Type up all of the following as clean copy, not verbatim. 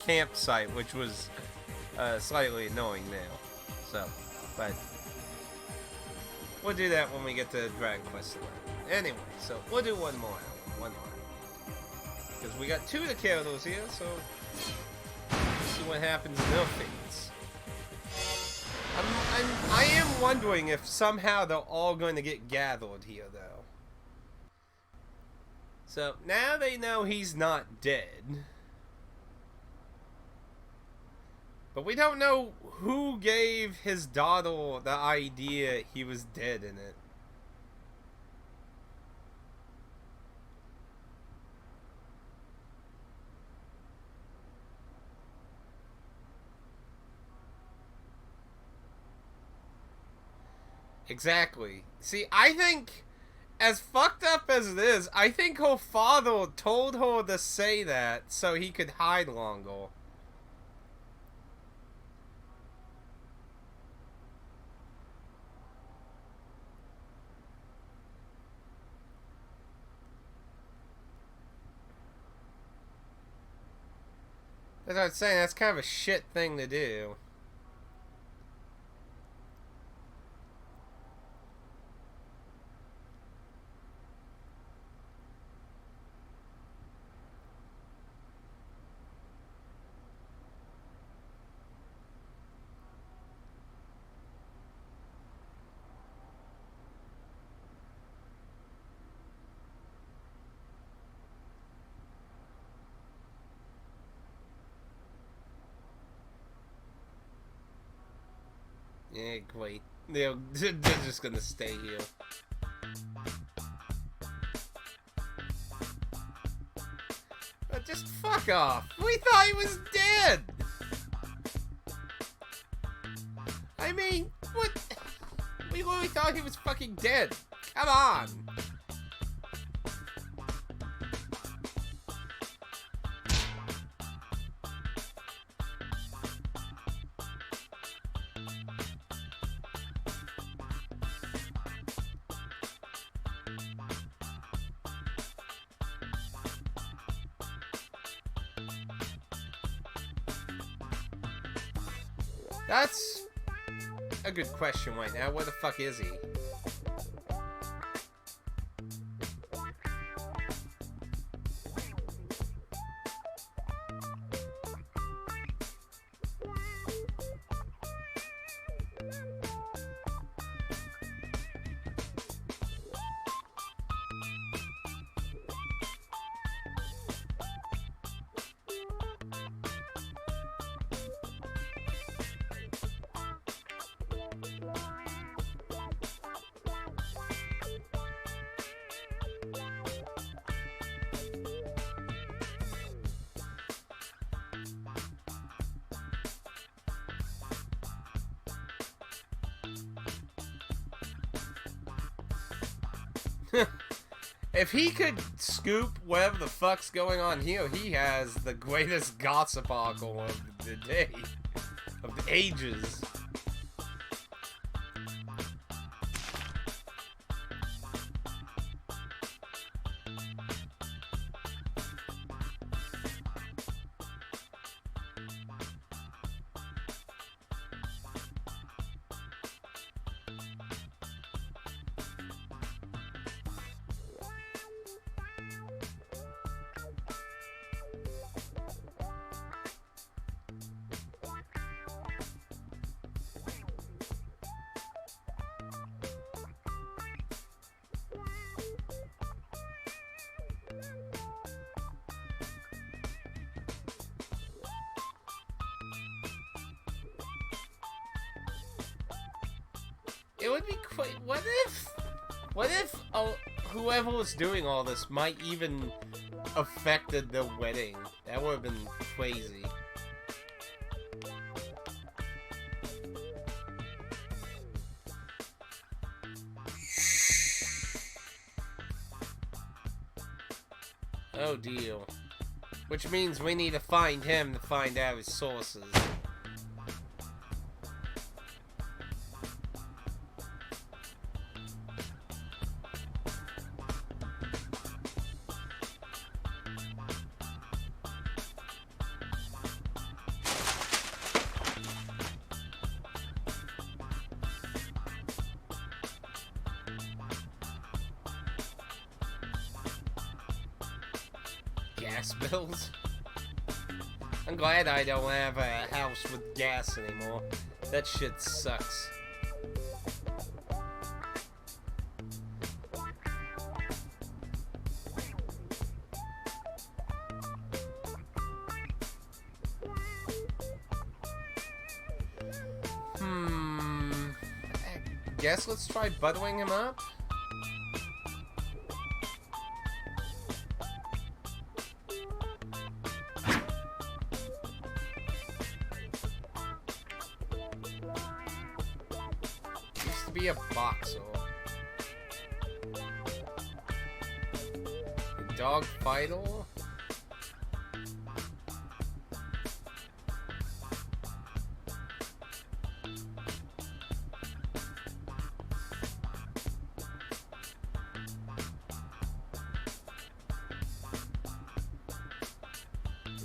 campsite, which was slightly annoying now. So, but we'll do that when we get to Dragon Quest 11. Anyway, so we'll do one more. Because we got 2 of the Gyarados here, so let's see what happens in their fates. I am wondering if somehow they're all going to get gathered here, though. So, now they know he's not dead. But we don't know who gave his daughter the idea he was dead in it. Exactly. See, I think, as fucked up as it is, I think her father told her to say that so he could hide longer. That's what I'm saying, that's kind of a shit thing to do. Yeah, great. They're just gonna stay here. But just fuck off. We thought he was dead. I mean, what? We literally thought he was fucking dead. Come on. That's a good question right now. Where the fuck is he? If he could scoop whatever the fuck's going on here, he has the greatest gossip article of the day. Of the ages. It would be quite. What if whoever was doing all this might even affected the wedding? That would have been crazy. Oh deal. Which means we need to find him to find out his sources. gas bills. I'm glad I don't have a house with gas anymore. That shit sucks. I guess let's try buttering him up. Used to be a boxer. A dog fighter.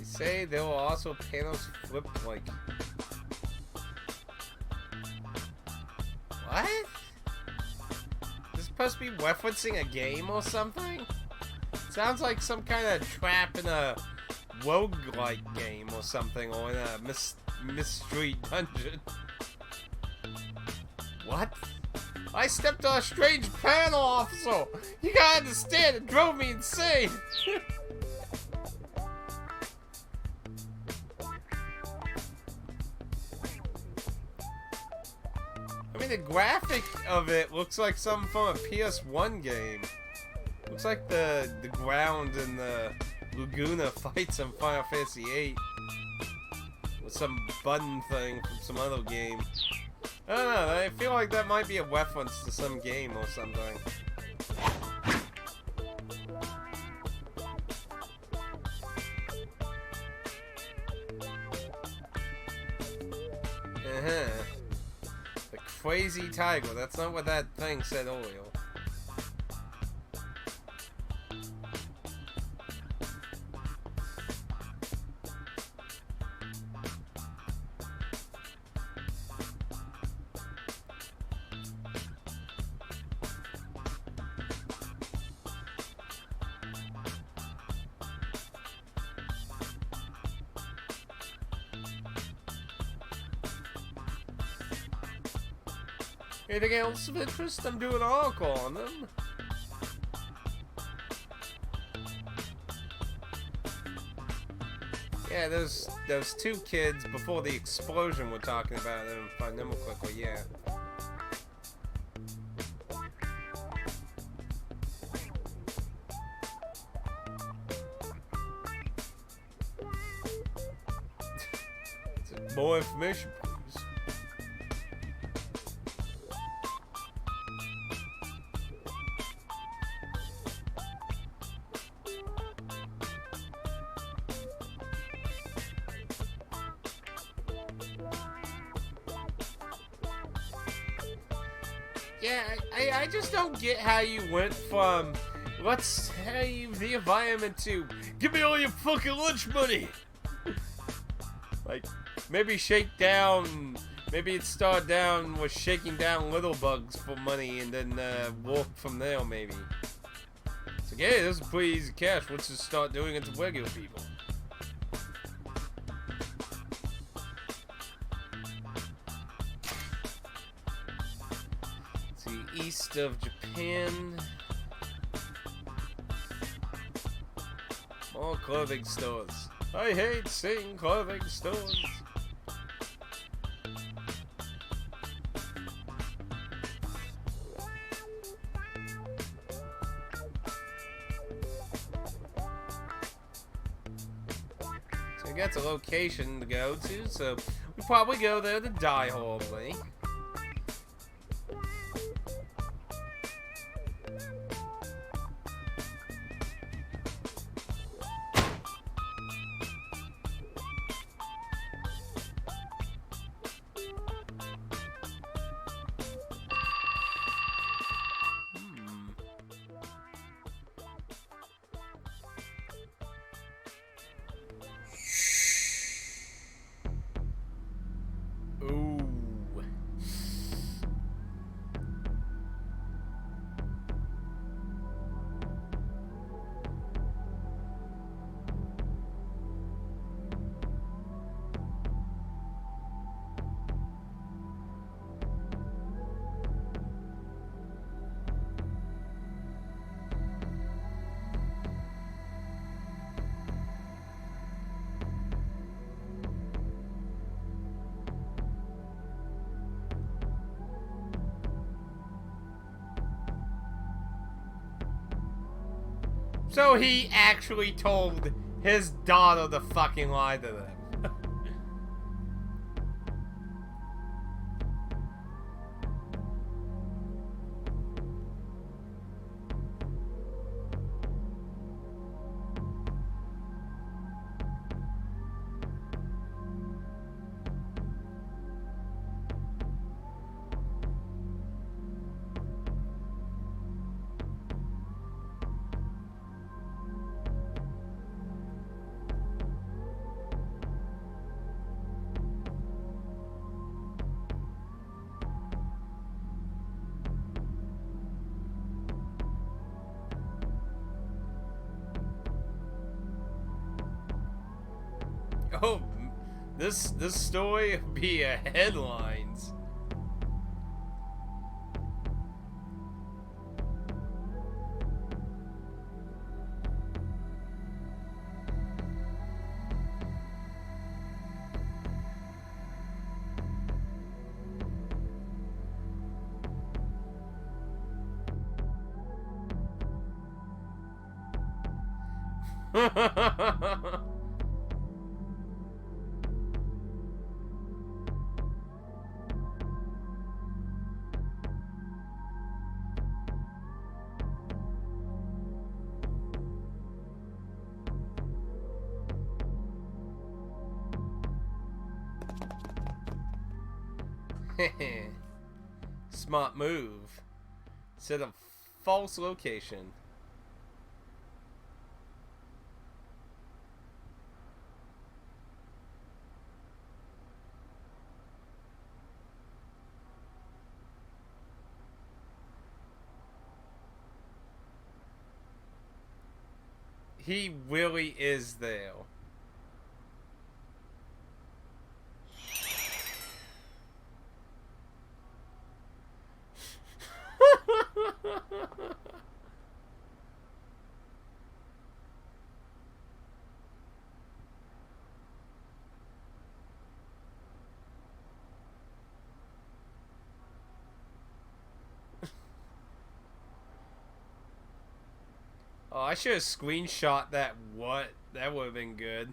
Say there were also panels flipped like... What? This is supposed to be referencing a game or something? Sounds like some kind of trap in a roguelike game or something, or in a mystery dungeon. What? I stepped on a strange panel, officer! You gotta understand, it drove me insane! I mean, the graphic of it looks like something from a PS1 game. Looks like the ground in the Laguna fights in Final Fantasy VIII. With some button thing from some other game. I don't know, I feel like that might be a reference to some game or something. The crazy tiger, that's not what that thing said earlier. Anything else of interest? I'm doing an article on them. Yeah, those two kids before the explosion we're talking about them. If I remember quickly, yeah. More information, please. Yeah, I just don't get how you went from let's save the environment to give me all your fucking lunch money. Like, maybe maybe it started down with shaking down little bugs for money and then walk from there maybe. It's like, hey, this is pretty easy cash, let's just start doing it to regular people. East of Japan. More clothing stores. I hate seeing clothing stores. So we got the location to go to, so we probably go there to die horribly. So he actually told his daughter to fucking lie to them. Oh, this story would be headlines. Smart move. Set a false location. He really is there. Oh, I should have screenshot that. What? That would have been good.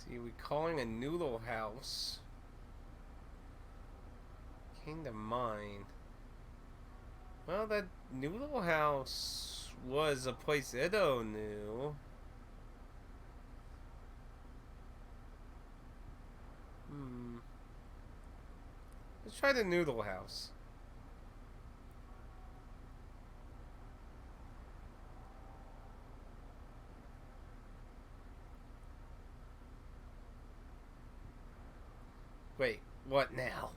See, we calling a noodle house. Came to mind. Well, that noodle house was a place Edo knew. Let's try the noodle house. Wait, what now?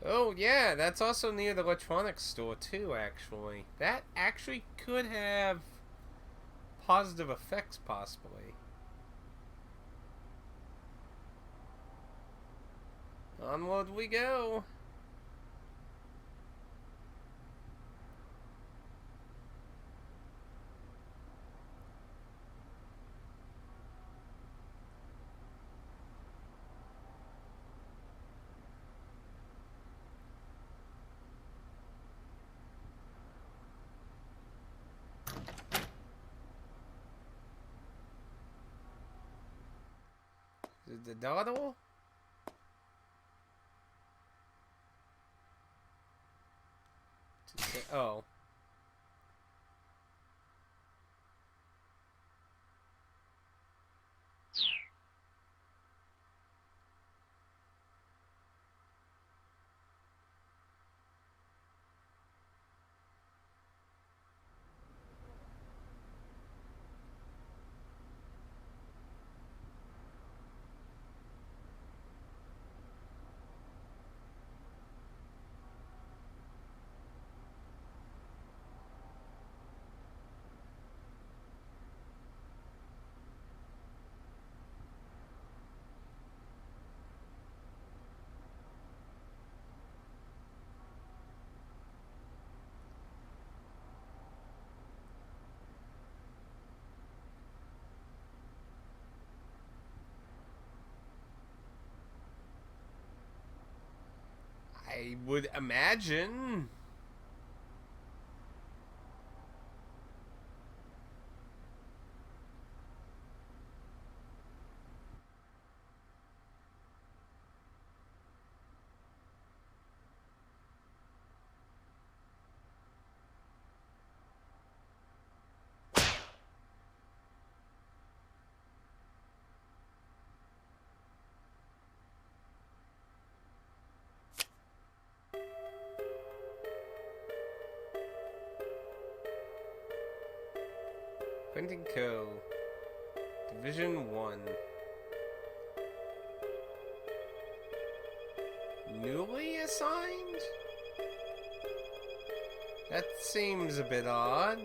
Oh, yeah, that's also near the electronics store, too, actually. That actually could have positive effects, possibly. Onward we go. The dawdle? Oh. would imagine. Printing Co. Division 1. Newly assigned? That seems a bit odd.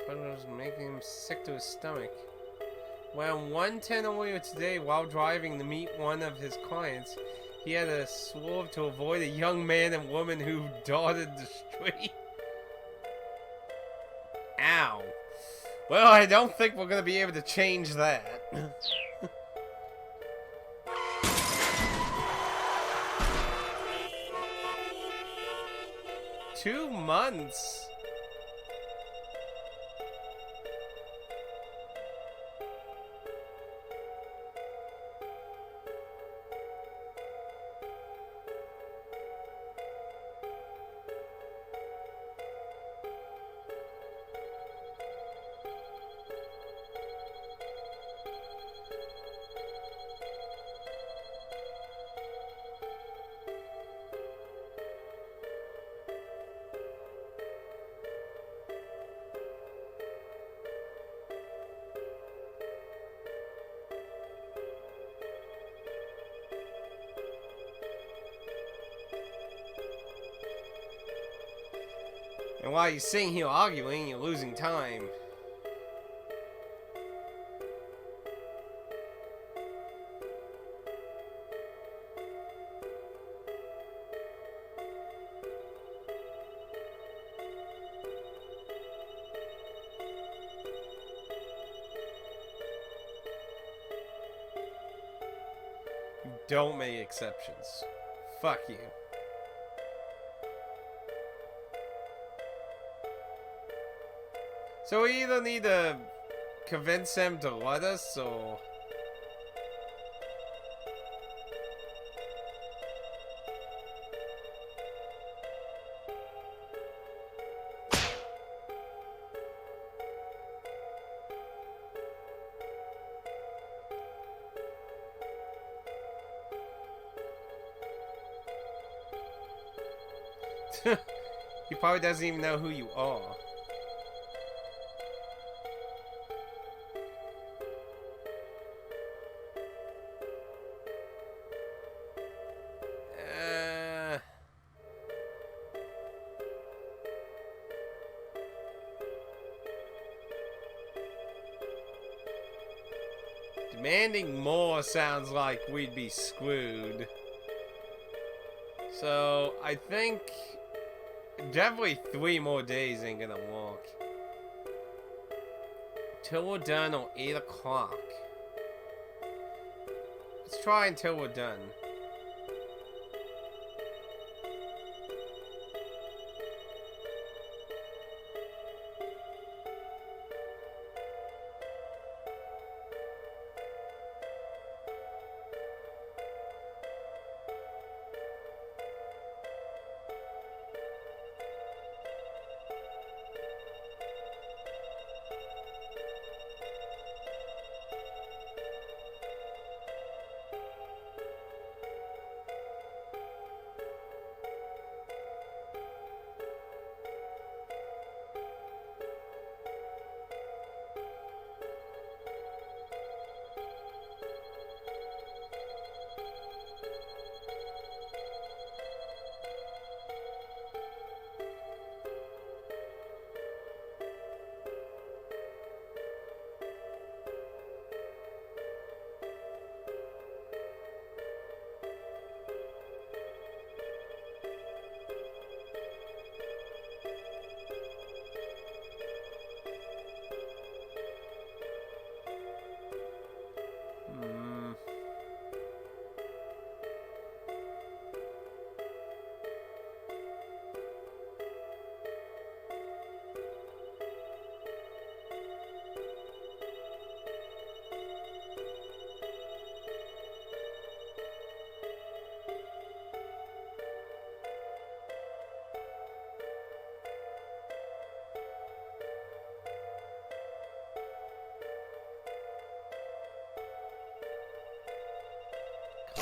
Was making him sick to his stomach. When 110 earlier today, while driving to meet one of his clients, he had to swerve to avoid a young man and woman who dotted the street. Ow. Well, I don't think we're going to be able to change that. 2 months? And while you're sitting here arguing, you're losing time. You don't make exceptions. Fuck you. So we either need to convince them to let us, or... He probably doesn't even know who you are. Demanding more sounds like we'd be screwed. So, I think definitely 3 more days ain't gonna work. Till we're done or 8 o'clock. Let's try until we're done.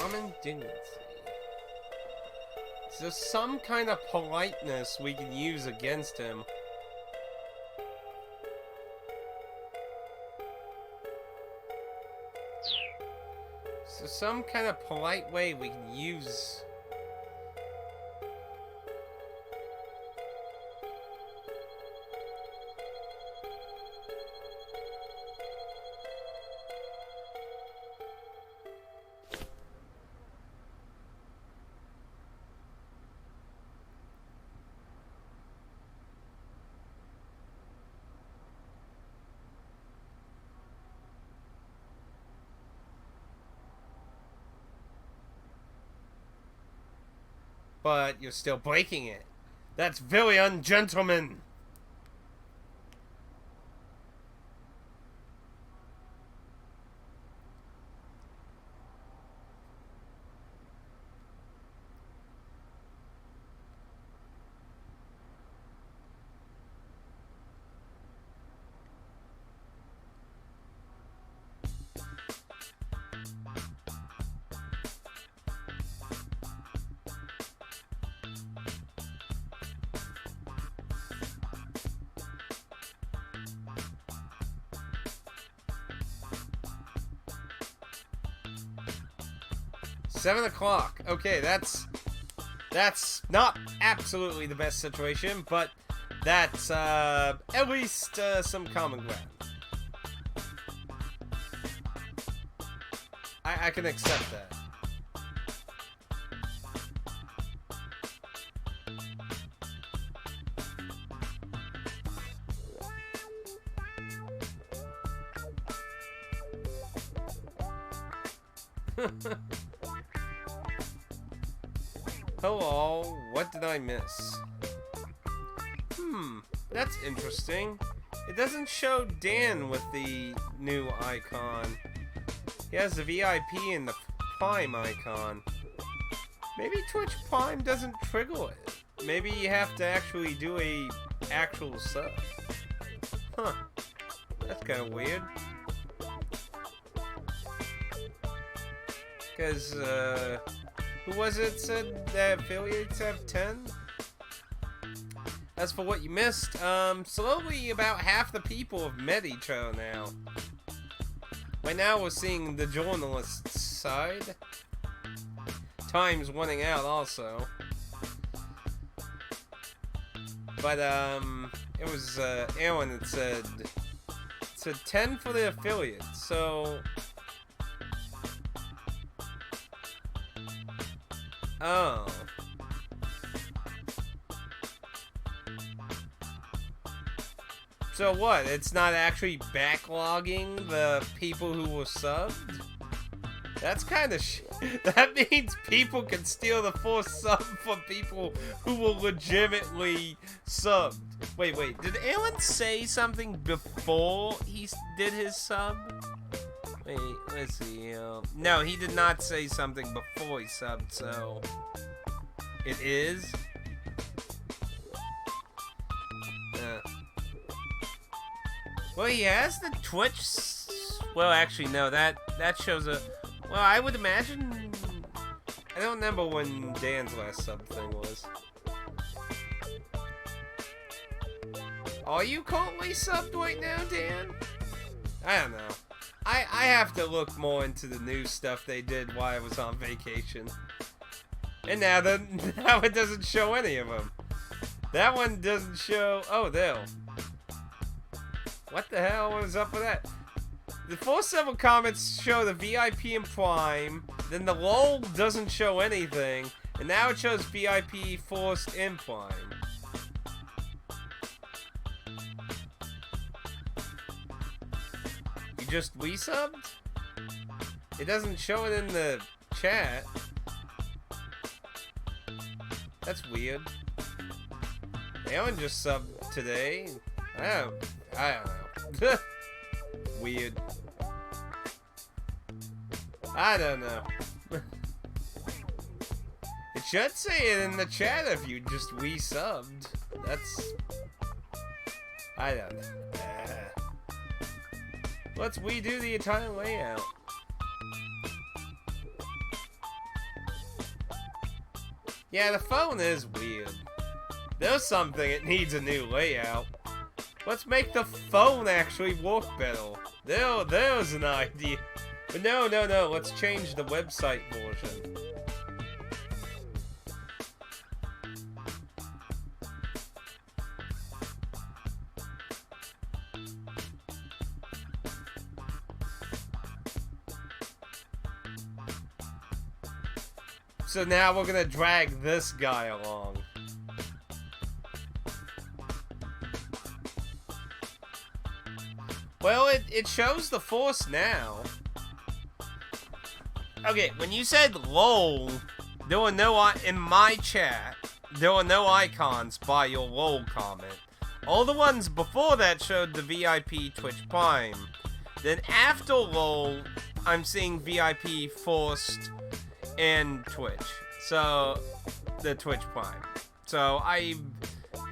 Common dignity. Is there some kind of politeness we can use against him? Is there some kind of polite way we can use? But you're still breaking it. That's very ungentleman. $7 o'clock. Okay, that's not absolutely the best situation, but that's at least some common ground. I can accept that. Hello, what did I miss? That's interesting. It doesn't show Dan with the new icon. He has the VIP and the Prime icon. Maybe Twitch Prime doesn't trigger it. Maybe you have to actually do a actual sub. Huh. That's kind of weird. Because, who was it said that affiliates have 10? As for what you missed, slowly about half the people have met each other now. Right now we're seeing the journalist side. Time's running out also. But, it was, Aaron that said 10 for the affiliates, so... Oh. So what? It's not actually backlogging the people who were subbed? That's kind of that means people can steal the full sub from people who were legitimately subbed. Wait. Did Alan say something before he did his sub? Wait, let's see. No, he did not say something before he subbed, so... It is? Well, he has the Twitch... Well, actually, no, that shows a... Well, I would imagine... I don't remember when Dan's last sub thing was. Are you currently subbed right now, Dan? I don't know. I have to look more into the new stuff they did while I was on vacation. And now it doesn't show any of them. That one doesn't show... Oh, there. What the hell was up with that? The first several comments show the VIP and Prime, then the LOL doesn't show anything, and now it shows VIP first and Prime. You just resubbed? It doesn't show it in the chat. That's weird. Alan just subbed today. I don't know. Weird. I don't know. It should say it in the chat if you just resubbed. That's... I don't know. Let's redo the entire layout. Yeah, the phone is weird. There's something, it needs a new layout. Let's make the phone actually work better. There's an idea. But no, let's change the website version. So now we're gonna drag this guy along. Well, it shows the force now. Okay, when you said LOL, there were no, in my chat, there were no icons by your LOL comment. All the ones before that showed the VIP Twitch Prime. Then after LOL, I'm seeing VIP Forced and Twitch. So, the Twitch Prime. So, I'm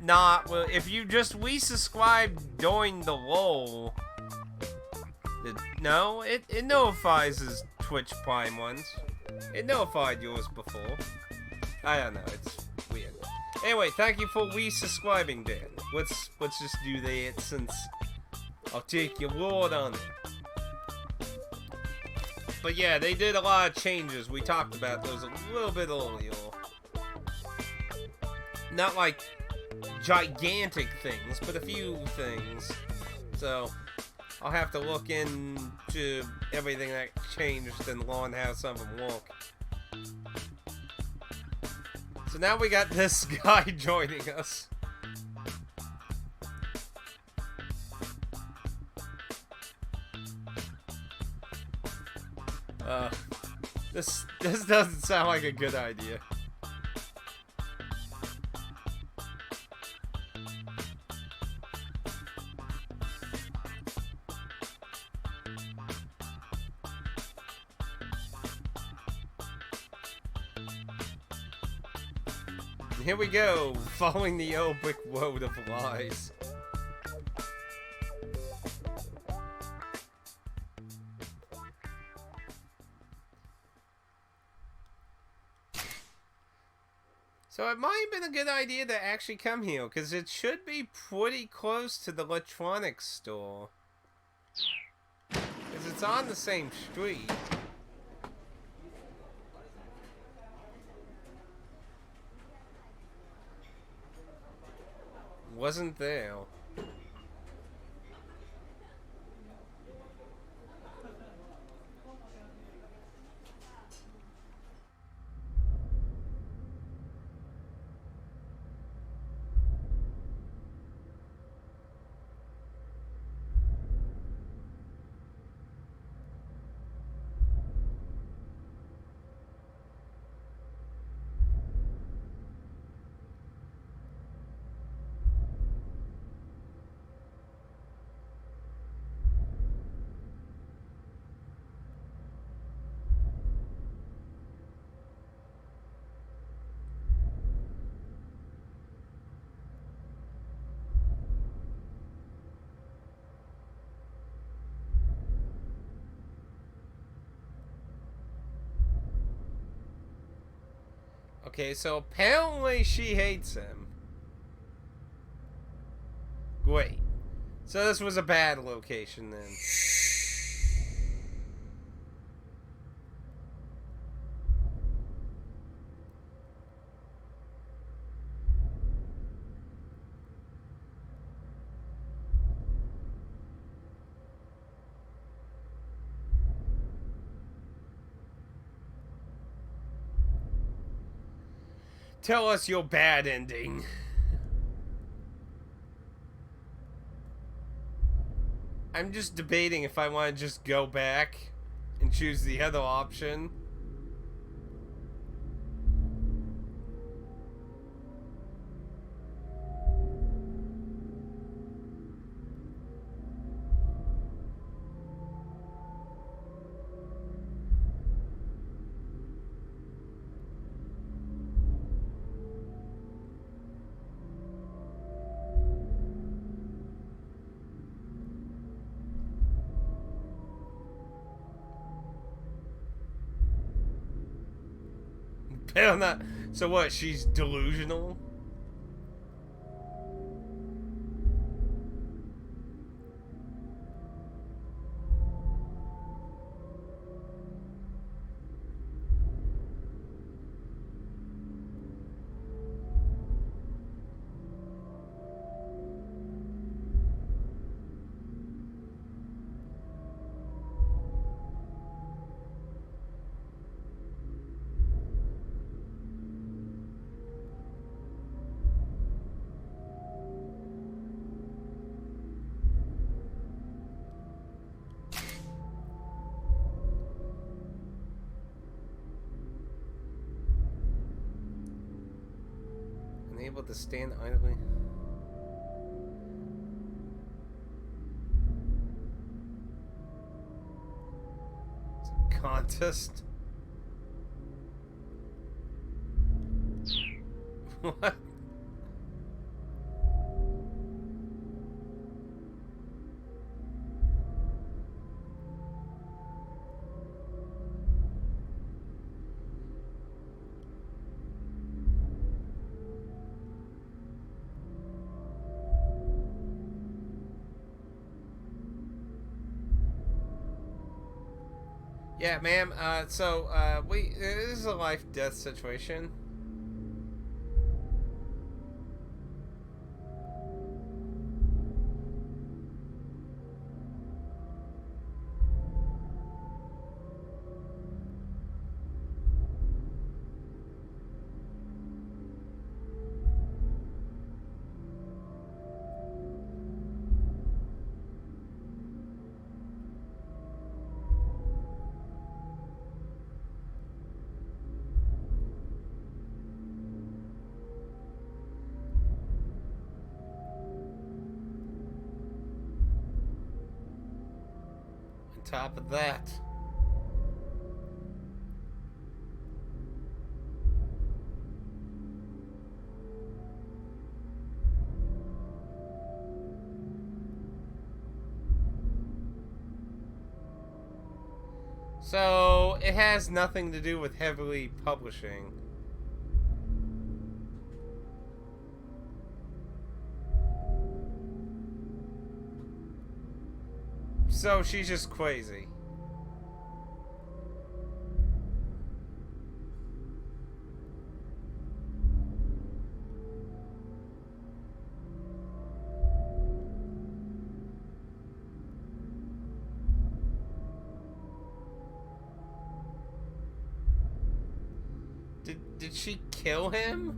not, well, if you just resubscribed during the LOL, no, it notifies his Twitch Prime ones. It notified yours before. I don't know, it's weird. Anyway, thank you for resubscribing, Dan. Let's just do that since I'll take your word on it. But yeah, they did a lot of changes. We talked about those a little bit earlier. Not like gigantic things, but a few things. So, I'll have to look into everything that changed and learn how some of them work. So now we got this guy joining us. This doesn't sound like a good idea. Here we go, following the old brick road of lies. So it might have been a good idea to actually come here, because it should be pretty close to the electronics store. Because it's on the same street. Wasn't there. Okay, so apparently she hates him. Great. So this was a bad location then. Tell us your bad ending. I'm just debating if I want to just go back and choose the other option. Better not, So what? She's delusional? Unable to stand idly. It's a contest. What? Yeah, ma'am. This is a life-death situation. On top of that. So, it has nothing to do with heavily publishing. So, she's just crazy. Did she kill him?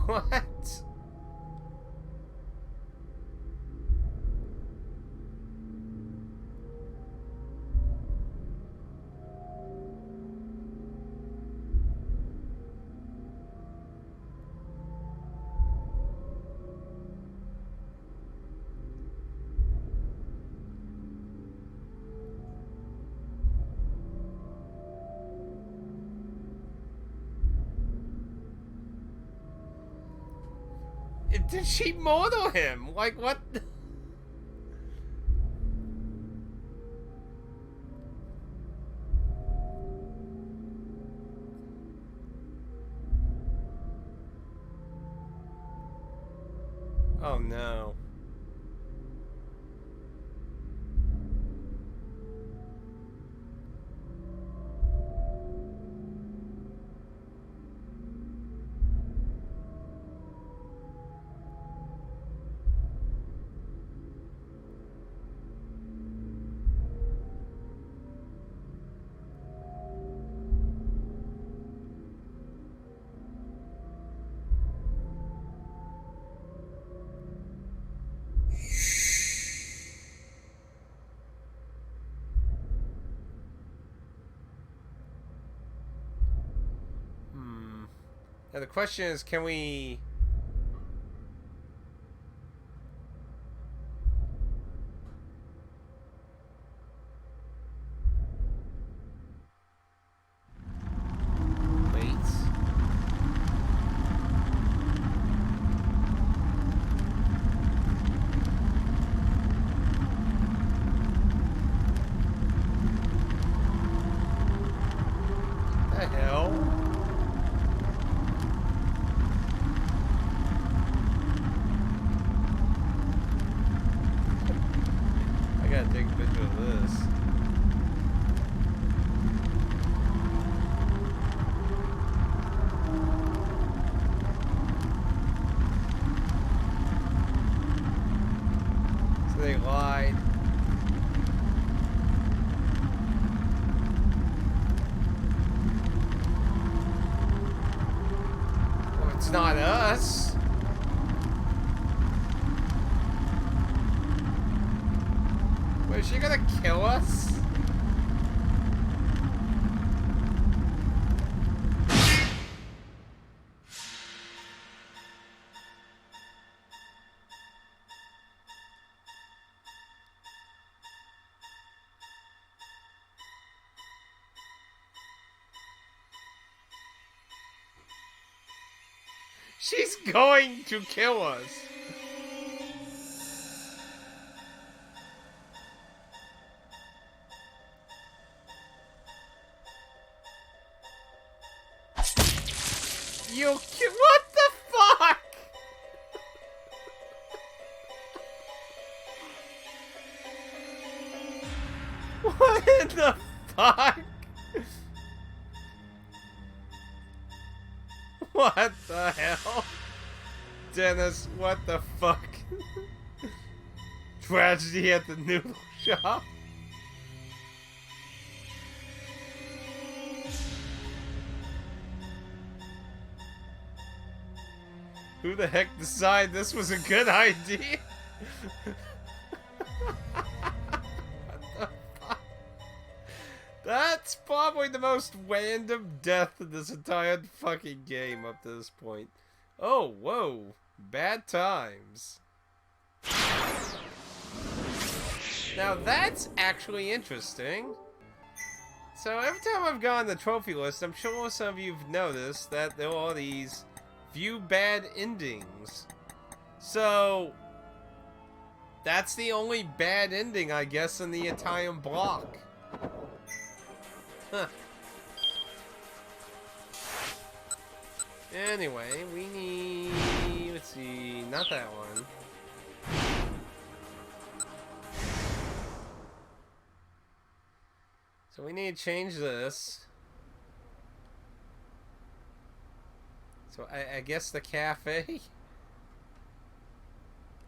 What? Did she murder him? Like, what? Oh no. Now the question is, can we... They lied. Well, it's not us. Wait, is she gonna kill us? She's going to kill us. What the fuck? What in the fuck? What the hell? Dennis, what the fuck? Tragedy at the noodle shop? Who the heck decided this was a good idea? What the fuck? That's probably the most random death in this entire fucking game up to this point. Oh, whoa. Bad times. Now that's actually interesting. So every time I've gone on the trophy list, I'm sure some of you've noticed that there are these few bad endings. So that's the only bad ending, I guess, in the entire block. Huh. Anyway, we need... let's see, not that one. So we need to change this. So I guess the cafe?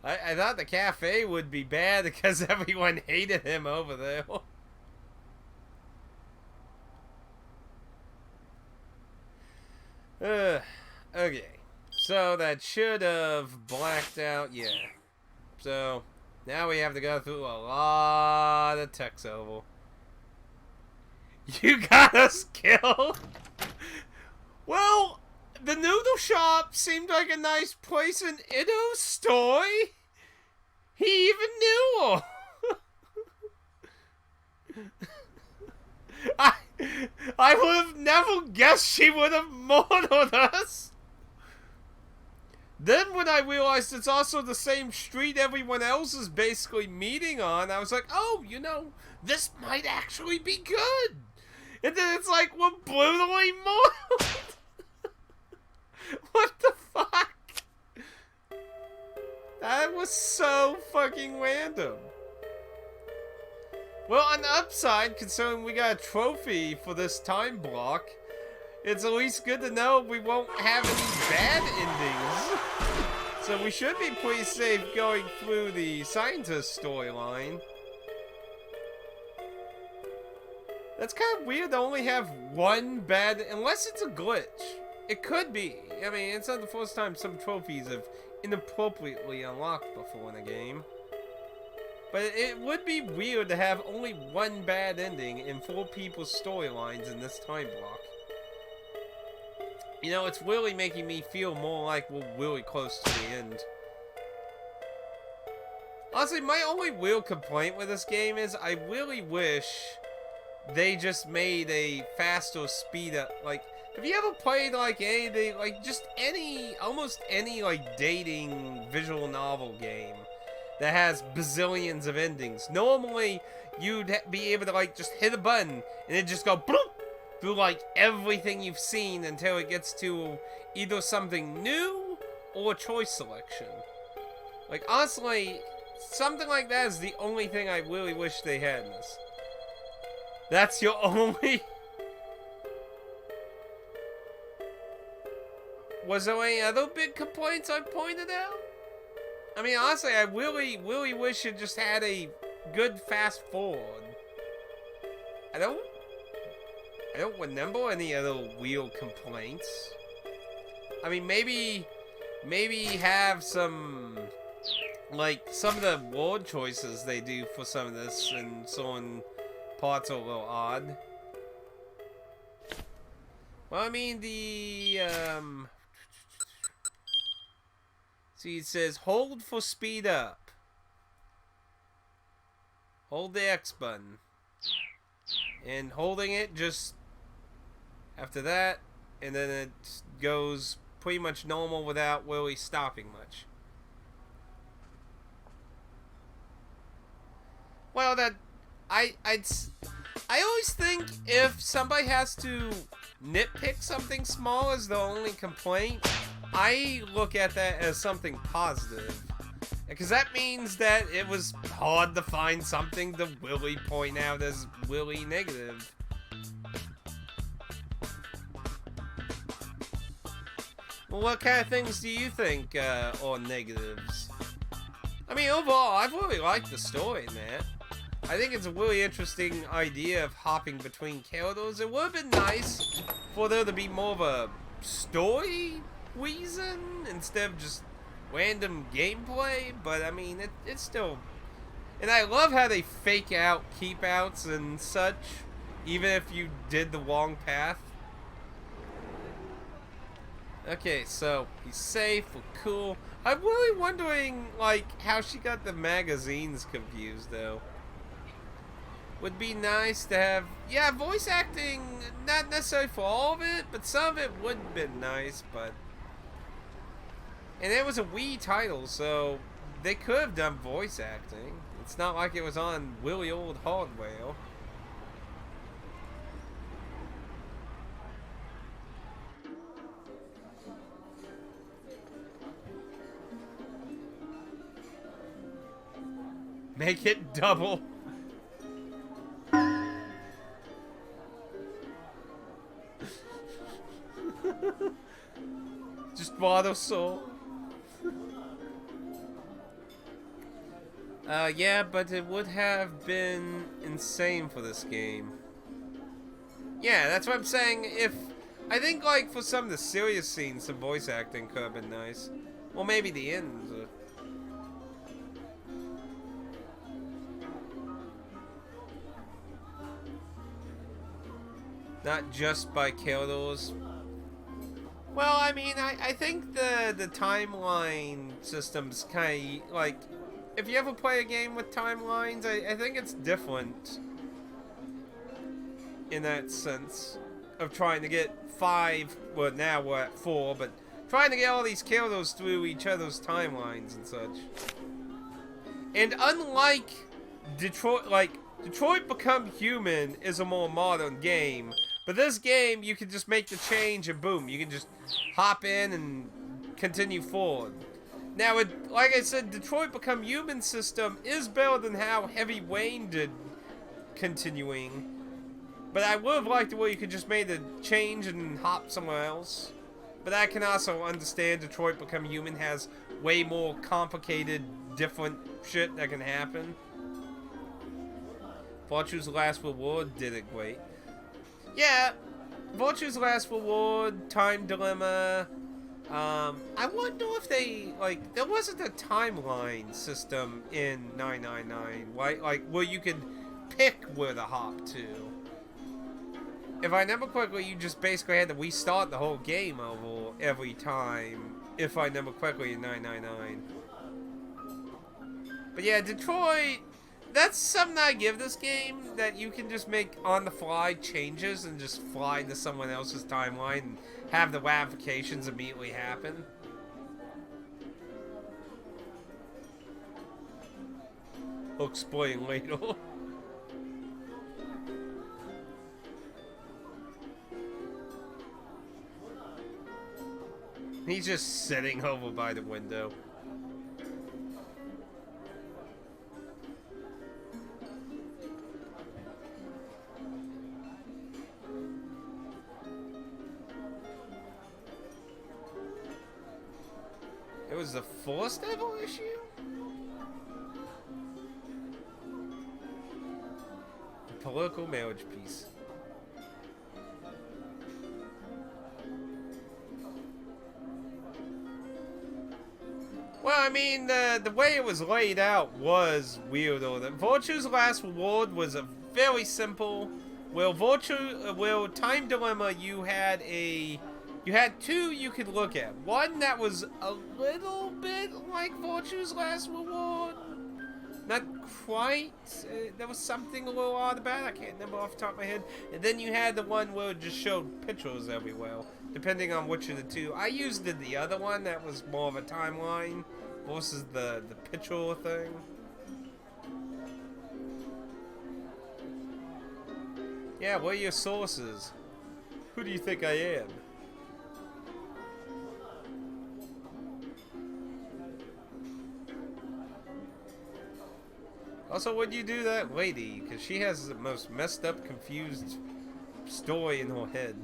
I thought the cafe would be bad because everyone hated him over there. Okay. So that should have blacked out, yeah. So now we have to go through a lot of text over. You got us killed? Well, the noodle shop seemed like a nice place in Ito's story. He even knew her. I would have never guessed she would have murdered us. Then when I realized it's also the same street everyone else is basically meeting on, I was like, oh, you know, this might actually be good. And then it's like, we're brutally murdered. What the fuck? That was so fucking random. Well, on the upside, considering we got a trophy for this time block, it's at least good to know we won't have any bad endings. So we should be pretty safe going through the scientist storyline. That's kind of weird to only have one bad, unless it's a glitch. It could be. I mean, it's not the first time some trophies have inappropriately unlocked before in a game. But it would be weird to have only one bad ending in 4 people's storylines in this time block. You know, it's really making me feel more like we're really close to the end. Honestly, my only real complaint with this game is I really wish they just made a faster speed up. Like, have you ever played like anything, like just almost any like dating visual novel game that has bazillions of endings? Normally, you'd be able to like just hit a button and it just go bloop through like everything you've seen until it gets to either something new or choice selection. Like honestly, something like that is the only thing I really wish they had in this. That's your only... Was there any other big complaints I pointed out? I mean, honestly, I really wish it just had a good fast forward. I don't remember any other wheel complaints. I mean, maybe have some, like, some of the word choices they do for some of this and some parts are a little odd. Well, I mean, see, it says hold for speed up. Hold the X button. And holding it just after that, and then it goes pretty much normal without really stopping much. Well, I always think if somebody has to nitpick something small as the only complaint, I look at that as something positive. Because that means that it was hard to find something to really point out as really negative. Well, what kind of things do you think are negatives? I mean, overall, I've really liked the story in that. I think it's a really interesting idea of hopping between characters. It would have been nice for there to be more of a story reason instead of just random gameplay, but I mean, it's still... And I love how they fake out keep outs and such, even if you did the wrong path. Okay, so he's safe, we're cool. I'm really wondering, like, how she got the magazines confused, though. Would be nice to have, yeah, voice acting, not necessarily for all of it, but some of it would have been nice, but... And it was a Wii title, so they could have done voice acting. It's not like it was on really old hardware. Make it double. Just water soul. Yeah, but it would have been insane for this game. Yeah, that's what I'm saying. I think, like, for some of the serious scenes, some voice acting could have been nice. Well, maybe the ends. Not just by characters. Well, I mean, I think the timeline system's kind of, like... If you ever play a game with timelines, I think it's different in that sense of trying to get 5, well now we're at 4, but trying to get all these characters through each other's timelines and such. And unlike Detroit, like, Detroit Become Human is a more modern game, but this game you can just make the change and boom, you can just hop in and continue forward. Now, like I said, Detroit Become Human system is better than how Heavy Rain did continuing. But I would have liked it where you could just make the change and hop somewhere else. But I can also understand Detroit Become Human has way more complicated, different shit that can happen. Virtue's Last Reward did it great. Yeah, Virtue's Last Reward, Time Dilemma... I wonder if they, like, there wasn't a timeline system in 999, right? Like, where you could pick where to hop to. If I remember correctly, you just basically had to restart the whole game over every time, if I remember correctly, in 999. But yeah, Detroit, that's something I give this game, that you can just make on-the-fly changes and just fly to someone else's timeline and have the ramifications immediately happen. I'll explain later. He's just sitting over by the window. It was the first ever issue? The political marriage piece. Well, I mean, the way it was laid out was weird. Virtue's last reward was a very simple. Well, Time Dilemma, you had two you could look at. One that was a little bit like Virtue's last reward. Not quite. There was something a little odd about it. I can't remember off the top of my head. And then you had the one where it just showed pictures everywhere, depending on which of the two. I used the other one that was more of a timeline versus the picture thing. Yeah, what are your sources? Who do you think I am? Also, would you do that lady? Because she has the most messed up, confused story in her head.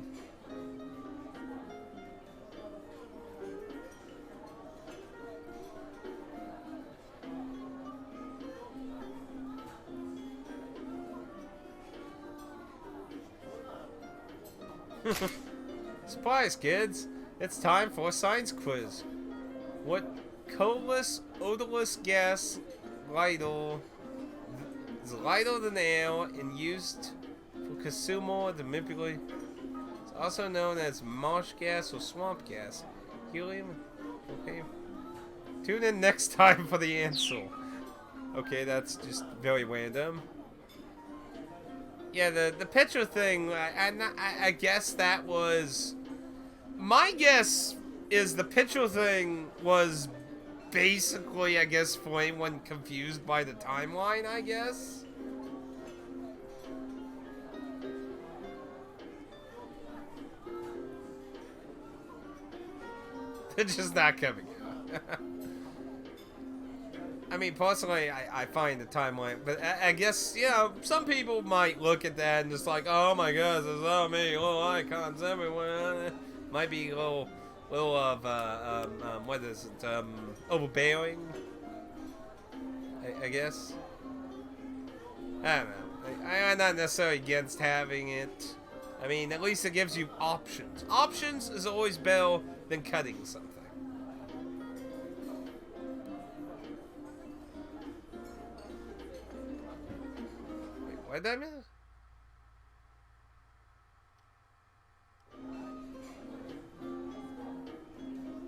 Surprise, kids! It's time for a science quiz. What colorless, odorless gas is lighter than air and used for consumer to manipulate? It's also known as marsh gas or swamp gas. Helium? Okay. Tune in next time for the answer. Okay, that's just very random. Yeah, the picture thing, I guess that was... My guess is the picture thing was basically, I guess, for anyone confused by the timeline, I guess. They're just not coming out. I mean, personally, I find the timeline, but I guess, you know, some people might look at that and just like, oh my gosh, there's so many little icons everywhere. Might be a little of, what is it, overbearing, I guess. I don't know. I'm not necessarily against having it. I mean, at least it gives you options. Options is always better than cutting something. Wait, what did I miss?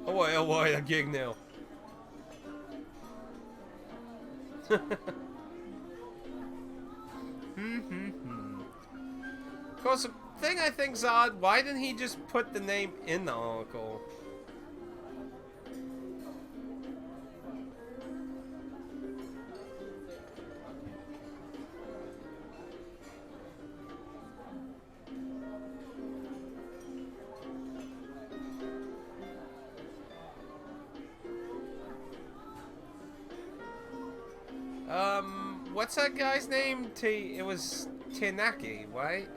Oh boy, a gig now. Of course, the thing I think's odd, why didn't he just put the name in the article? What's that guy's name? It was Tanaki, right?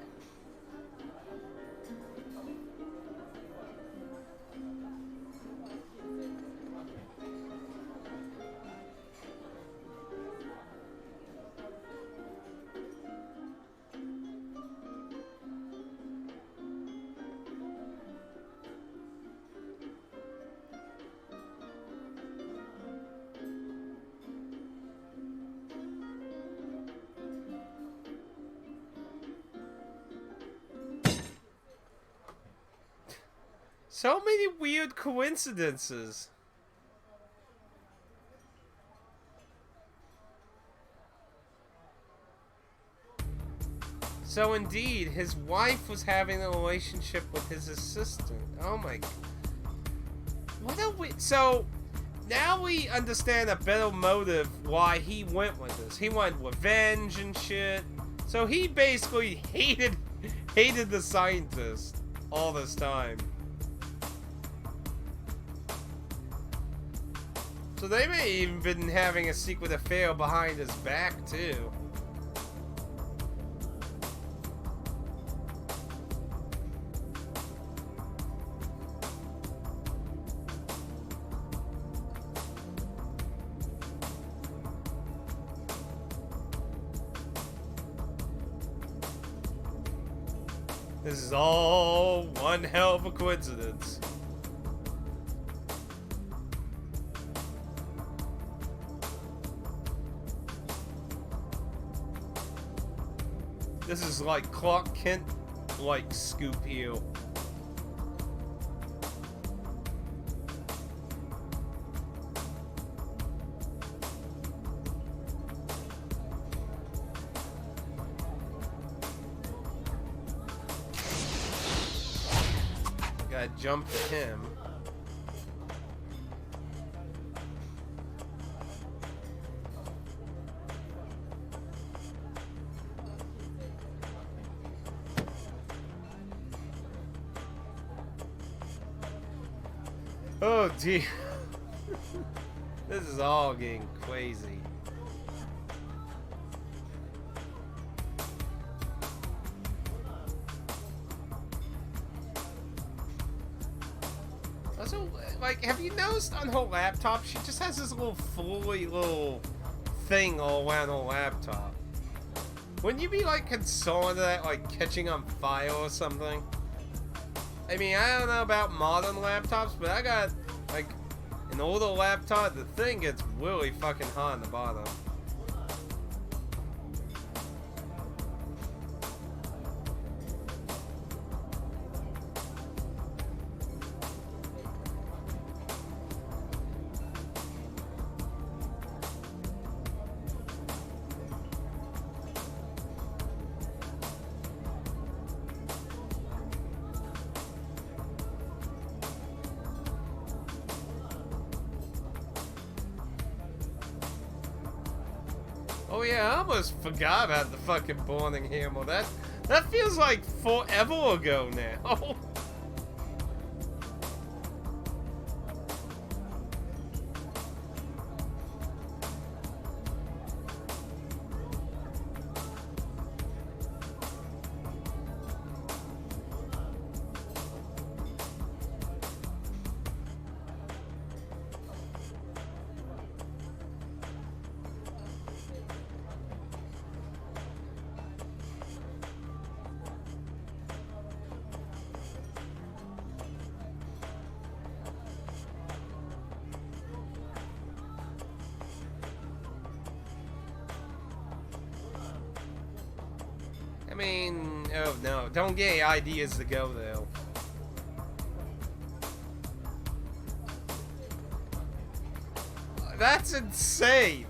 So many weird coincidences. So indeed, his wife was having a relationship with his assistant. Oh my... What a we... So, now we understand a better motive why he went with this. He wanted revenge and shit. So he basically hated the scientist all this time. So they may even been having a secret affair behind his back, too. This is all one hell of a coincidence. This is like Clark Kent, like Scoop Heel. Gotta jump to him. Oh dear. This is all getting crazy. Also, like, have you noticed on her laptop, she just has this little flowy little thing all around her laptop? Wouldn't you be, like, concerned of that, like, catching on fire or something? I mean, I don't know about modern laptops, but I got, like, an older laptop, the thing gets really fucking hot on the bottom. Oh yeah, I almost forgot about the fucking boarding hammer. That feels like forever ago now. I mean, oh no, don't get any ideas to go though. That's insane.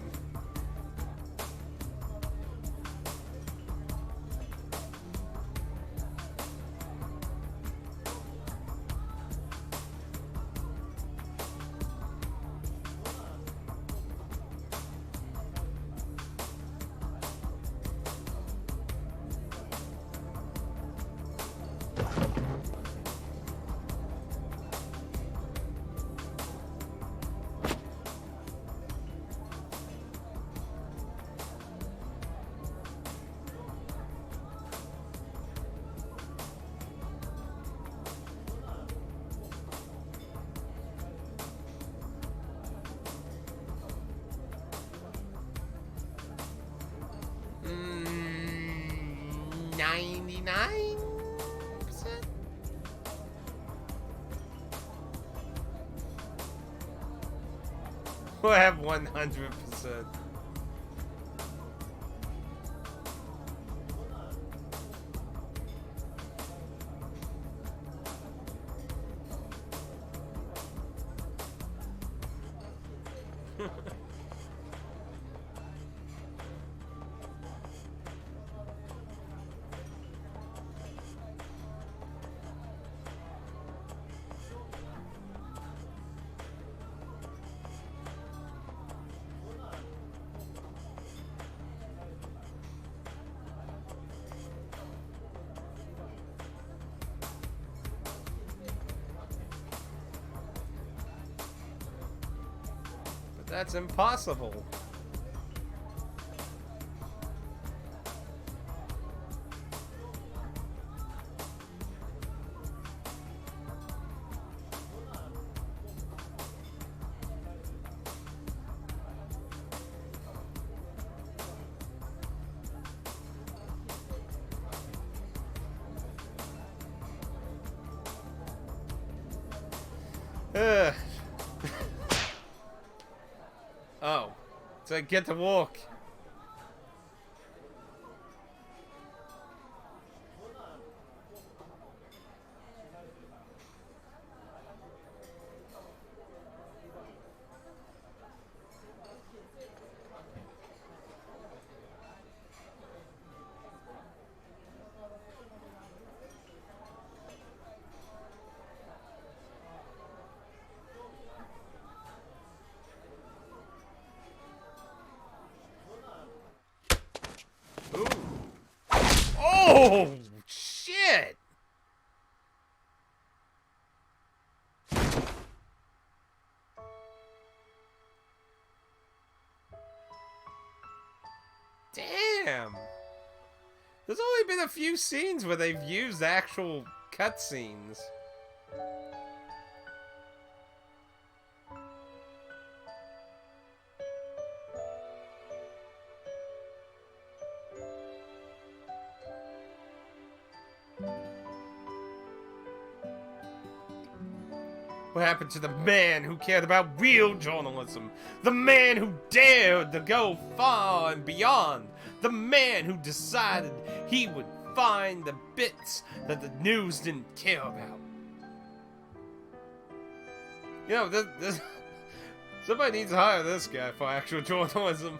$99? We'll have 100%. That's impossible. Oh. So I get to walk. Ooh. Oh, shit! Damn! There's only been a few scenes where they've used actual cutscenes. What happened to the man who cared about real journalism? The man who dared to go far and beyond? The man who decided he would find the bits that the news didn't care about? You know, this somebody needs to hire this guy for actual journalism.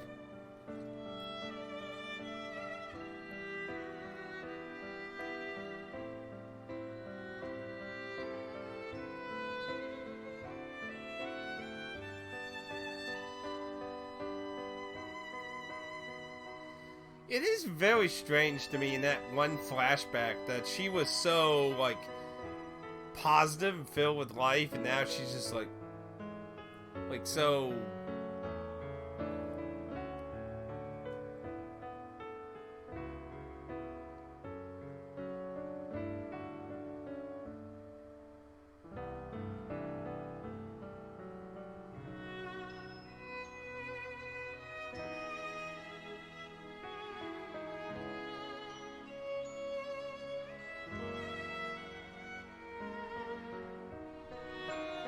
It is very strange to me in that one flashback that she was so, like, positive and filled with life, and now she's just, like so...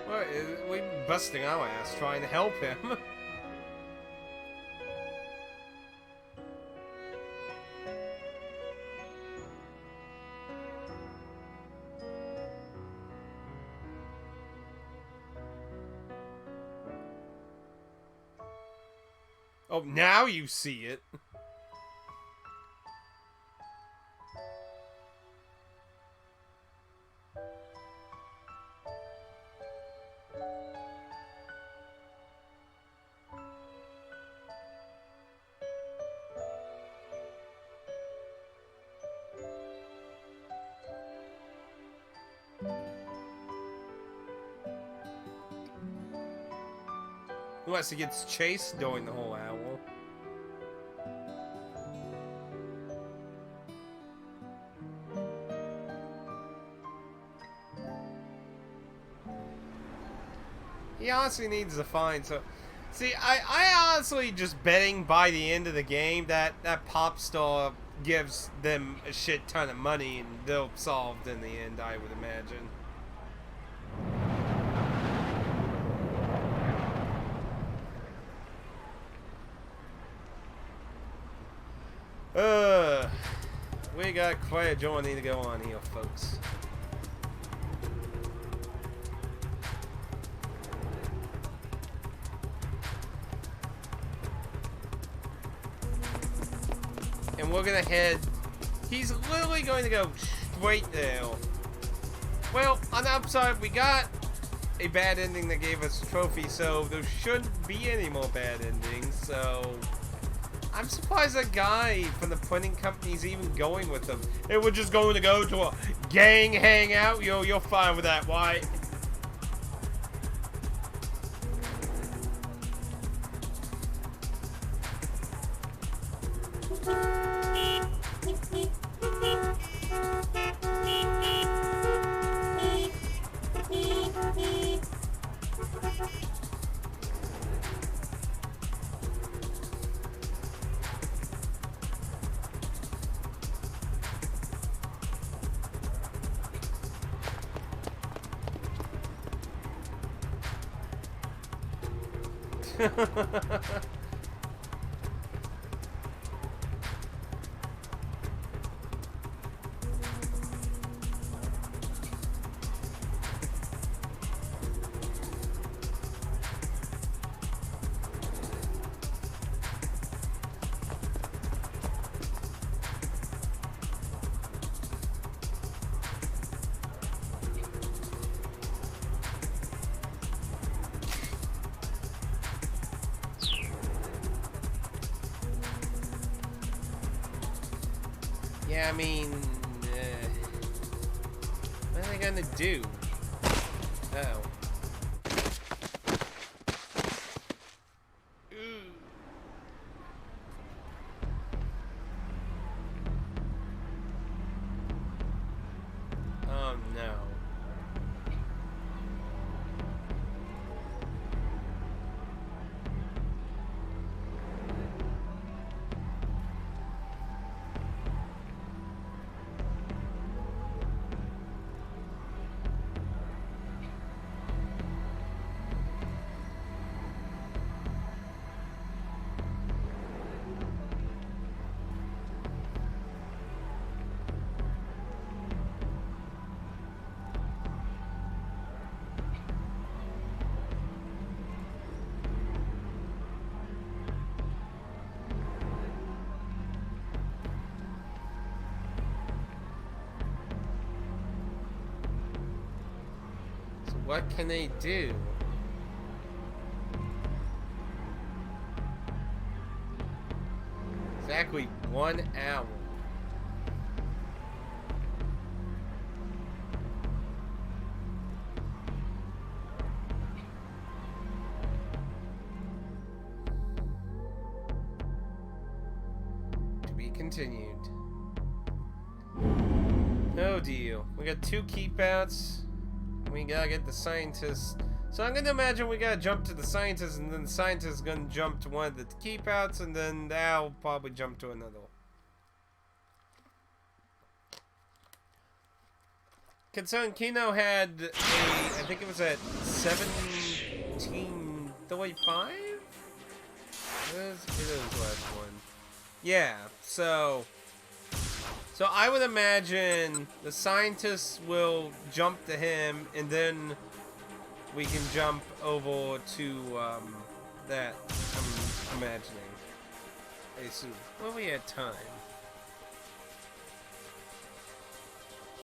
Well, we've been busting our ass trying to help him. Oh, now you see it. Unless he gets chased during the whole hour. He honestly needs to find so. See, I honestly just betting by the end of the game that pop star gives them a shit ton of money and they'll solve in the end, I would imagine. We got quite a journey to go on here, folks. And we're gonna head... He's literally going to go straight there. Well, on the upside, we got a bad ending that gave us a trophy, so there shouldn't be any more bad endings, so... I'm surprised that guy from the printing company's even going with them. Hey, we're just going to go to a gang hangout. Yo, you're fine with that, why? Yeah, I mean, what are they gonna do? Oh. Oh no. What can they do? Exactly 1 hour. To be continued. No deal. We got 2 keep outs. We gotta get the scientist. So I'm gonna imagine we gotta jump to the scientist, and then the scientist is gonna jump to one of the keep outs, and then I'll probably jump to another one. Concerning Kino had I think it was at 1735? It was the last one. Yeah, so I would imagine the scientists will jump to him, and then we can jump over to that. I'm imagining. I assume. Well, we had time.